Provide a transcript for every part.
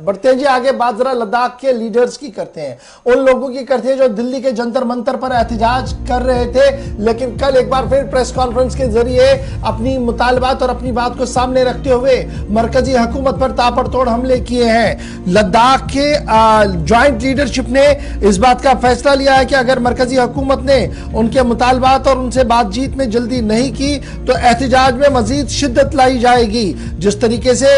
बढ़ते हैं जी आगे। बात जरा लद्दाख के लीडर्स की करते हैं, उन लोगों की करते हैं जो दिल्ली के जंतर मंतर पर एहतजाज कर रहे थे, लेकिन कल एक बार फिर प्रेस कॉन्फ्रेंस के जरिए अपनी मुतालबात और अपनी बात को सामने रखते हुए मरकजी हुकूमत पर ताबड़तोड़ हमले किए हैं। लद्दाख के ज्वाइंट लीडरशिप ने इस बात का फैसला लिया है कि अगर मरकजी हुकूमत ने उनके मुतालबात और उनसे बातचीत में जल्दी नहीं की तो एहतजाज में मजीद शिद्दत लाई जाएगी। जिस तरीके से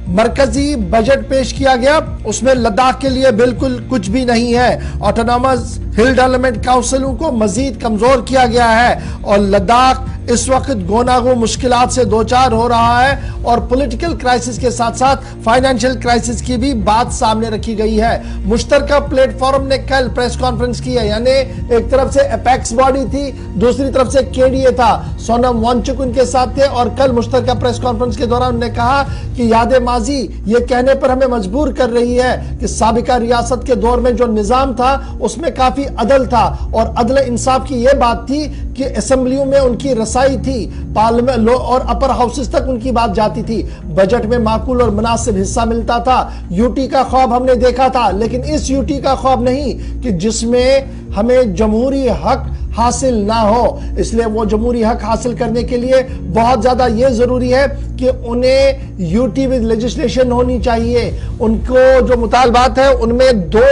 मरकजी बजट पेश किया गया उसमें लद्दाख के लिए बिल्कुल कुछ भी नहीं है। ऑटोनॉमस हिल डेवलपमेंट काउंसिलों को मजीद कमजोर किया गया है और लद्दाख इस वक्त गोनागो मुश्किलात से दो चार हो रहा है और पॉलिटिकल क्राइसिस के साथ साथ फाइनेंशियल क्राइसिस की भी बात सामने रखी गई है। मुश्तरका प्लेटफॉर्म ने कल प्रेस कॉन्फ्रेंस की है, यानी एक तरफ से एपेक्स बॉडी थी, दूसरी तरफ से केडीए था। सोनम वांगचुक उनके साथ थे और कल मुश्तरका प्रेस कॉन्फ्रेंस के दौरान उन्होंने कहा कि याद माजी ये कहने पर हमें मजबूर कर रही है कि साबिका रियासत के दौर में जो निजाम था उसमें काफी अदल था और अदल इंसाफ की यह बात थी कि असेंबलियों में उनकी रसाई थी, पार्लियामेंट और अपर हाउसेस तक उनकी बात जाती थी, बजट में माकूल और मुनासिब हिस्सा मिलता था। यूटी का ख्वाब हमने देखा था, लेकिन इस यूटी का ख्वाब नहीं कि जिसमें हमें जमहूरी हक हासिल ना हो। इसलिए वो जमहूरी हक हासिल करने के लिए बहुत ज्यादा यह जरूरी है कि उन्हें यूटी विद लेजिस्लेशन होनी चाहिए। उनको जो मुतालबात है उनमें 2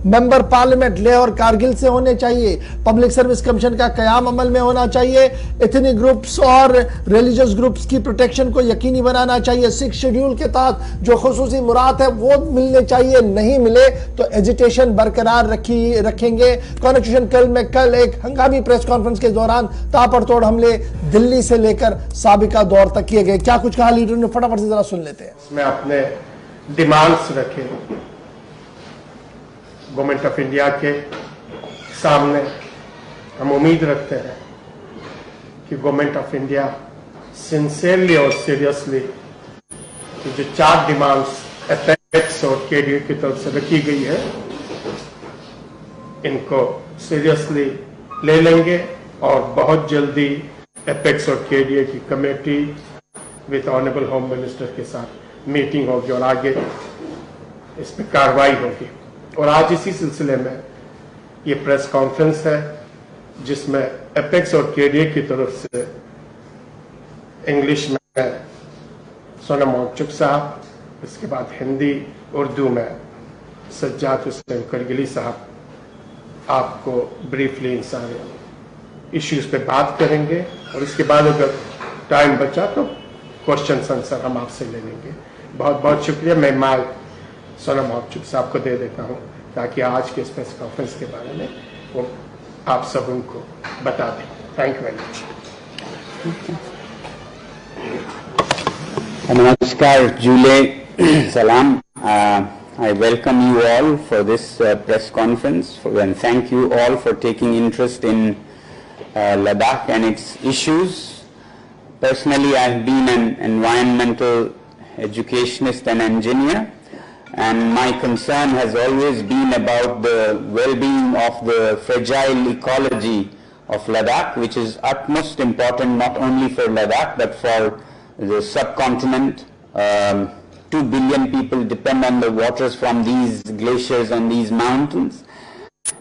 मेंबर पार्लियामेंट लेह और कारगिल से होने चाहिए। पब्लिक सर्विस कमीशन का कयाम अमल में होना चाहिए। एथनिक ग्रुप्स और रिलीजियस ग्रुप्स की प्रोटेक्शन को यकीनी बनाना चाहिए। 6 शेड्यूल के तहत जो खुसूसी मुराद है वो मिलने चाहिए, नहीं मिले तो एजिटेशन बरकरार रखेंगे। कॉन्स्टिट्यूशन कल एक हंगामी प्रेस कॉन्फ्रेंस के दौरान ताबड़तोड़ हमले दिल्ली से लेकर साबिका दौर तक किए गए। क्या कुछ कहा लीडर ने, फटाफट से जरा सुन लेते हैं। इसमें अपने डिमांड्स रखे गवर्नमेंट ऑफ इंडिया के सामने। हम उम्मीद रखते हैं कि गवर्नमेंट ऑफ इंडिया सिंसियरली और सीरियसली जो 4 डिमांड्स एपेक्स और केडीए की तरफ से रखी गई है इनको सीरियसली ले लेंगे और बहुत जल्दी एपेक्स और केडीए की committee with honourable home minister के साथ मीटिंग होगी और आगे इस पर कार्रवाई होगी। और आज इसी सिलसिले में ये प्रेस कॉन्फ्रेंस है जिसमें एपेक्स और केडीए की तरफ से इंग्लिश में सोनम वांगचुक साहब, इसके बाद हिंदी उर्दू में सज्जाद हुसैन करगिली साहब आपको ब्रीफली इन सारे इश्यूज पे बात करेंगे और इसके बाद अगर टाइम बचा तो क्वेश्चन आंसर हम आपसे ले लेंगे। बहुत बहुत शुक्रिया। मैं माइक सोनम वांगचुक साहब को दे देता हूं ताकि आज के इस प्रेस कॉन्फ्रेंस के बारे में वो आप सब उनको बता दें। Thank you very much. नमस्कार, जुले सलाम। I welcome you all for this press conference and thank you all for taking interest in Ladakh and its issues. Personally, I have been an environmental educationist and engineer, and my concern has always been about the well-being of the fragile ecology of Ladakh, which is utmost important not only for Ladakh but for the subcontinent. 2 billion people depend on the waters from these glaciers and these mountains,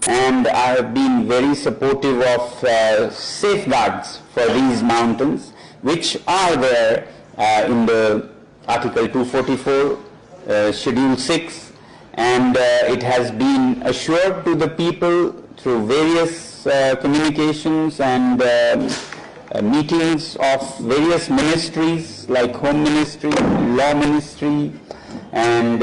and I have been very supportive of safeguards for these mountains which are there in the Article 244 Schedule 6, and it has been assured to the people through various communications and meetings of various ministries like Home Ministry, Law Ministry and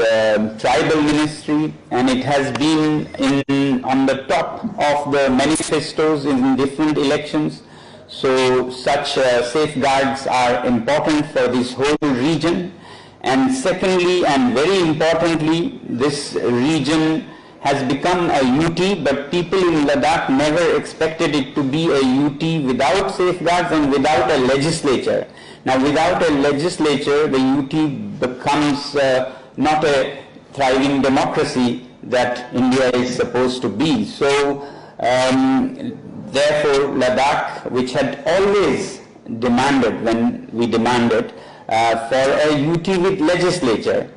Tribal Ministry, and it has been on the top of the manifestos in different elections. So such safeguards are important for this whole region. And secondly and very importantly, this region has become a UT, but people in Ladakh never expected it to be a UT without safeguards and without a legislature. Now, without a legislature, the UT becomes not a thriving democracy that India is supposed to be. So, therefore, Ladakh, which had always demanded, when we demanded, for a UT with legislature,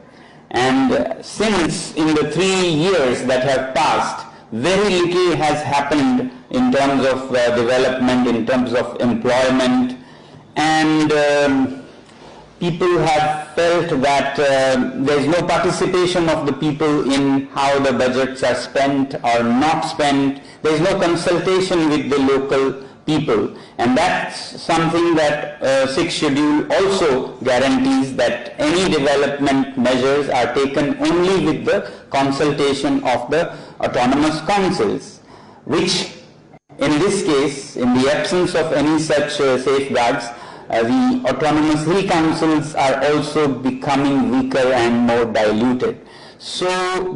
And since in the 3 years that have passed, very little has happened in terms of development, in terms of employment, and people have felt that there is no participation of the people in how the budgets are spent or not spent. There is no consultation with the local people, and that's something that 6th schedule also guarantees, that any development measures are taken only with the consultation of the autonomous councils, which in this case, in the absence of any such safeguards, the autonomous hill councils are also becoming weaker and more diluted. So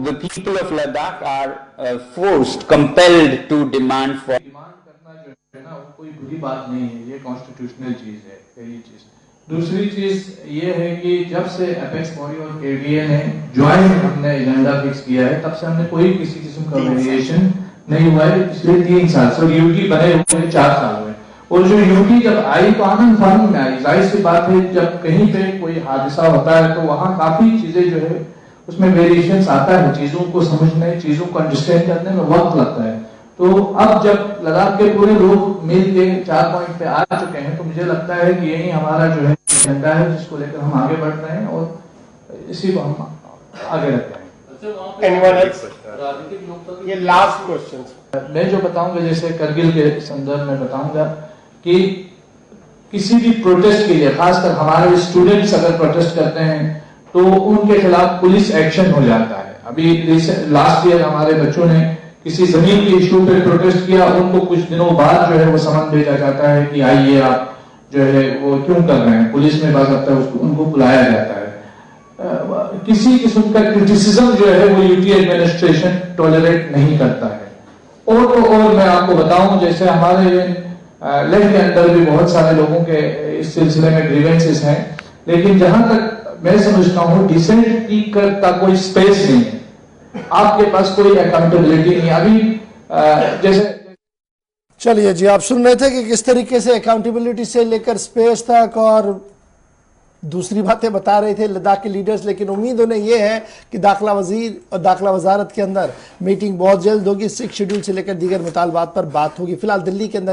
the people of Ladakh are forced, compelled to demand for. Demand करना जो है ना, वो कोई बुरी बात नहीं है, ये कॉन्स्टिट्यूशनल चीज है, पहली चीज। दूसरी चीज ये है कि जब से एपेक्स बॉडी और केडीए ने ज्वाइंट हमने एजेंडा फिक्स किया है, तब से हमने कोई किसी किस्म का वेरिएशन नहीं हुआ है पिछले 3 साल। सो यूटी बने हुए 4 साल हुए, और जो यूटी जब आई तो आनंद फानंद में आई। जाहिर सी बात है, जब कहीं पे कोई हादसा होता है तो वहाँ काफी चीजें जो है उसमें वेरिएशंस आता है, चीजों को समझने, चीजों को अंडरस्टैंड करने में वक्त लगता है। तो अब जब लद्दाख के पूरे लोग मिल के 4 पॉइंट पे आ चुके हैं, तो मुझे लगता है कि यही हमारा जो है एजेंडा है, जिसको लेकर हम आगे बढ़ रहे हैं और इसी को हम आगे रख रहे हैं। Anyone else? ये लास्ट क्वेश्चन। मैं जो बताऊंगा, जैसे करगिल के संदर्भ में बताऊंगा कि किसी भी प्रोटेस्ट के लिए, खासकर हमारे स्टूडेंट्स अगर प्रोटेस्ट करते हैं तो उनके खिलाफ पुलिस एक्शन हो जाता है। अभी लास्ट ईयर हमारे बच्चों ने किसी जमीन के इशू पे प्रोटेस्ट किया, उनको कुछ दिनों बाद जो है वो समन भेजा जाता है कि आइए आप जो है वो क्यों कर रहे हैं, पुलिस में बाकायदा उनको बुलाया जाता है। किसी किस्म का क्रिटिसिज्म जो है वो यूटी एडमिनिस्ट्रेशन टॉलरेट नहीं करता है। और मैं आपको बताऊं, जैसे हमारे लेफ्ट के अंदर भी बहुत सारे लोगों के इस सिलसिले में ग्रीवेंसेस हैं, लेकिन जहां तक मैं समझता हूं डिसेंट का कोई स्पेस नहीं है, आपके पास कोई अकाउंटेबिलिटी नहीं। अभी जैसे चलिए जी, आप सुन रहे थे कि किस तरीके से अकाउंटेबिलिटी से लेकर स्पेस तक और दूसरी बातें बता रहे थे लद्दाख के लीडर्स। लेकिन उम्मीद उन्हें यह है कि दाखिला वजीर और दाखिला वजारत के अंदर मीटिंग बहुत जल्द होगी, 6th शेड्यूल से लेकर दीगर मुतालबात पर बात होगी। फिलहाल दिल्ली के अंदर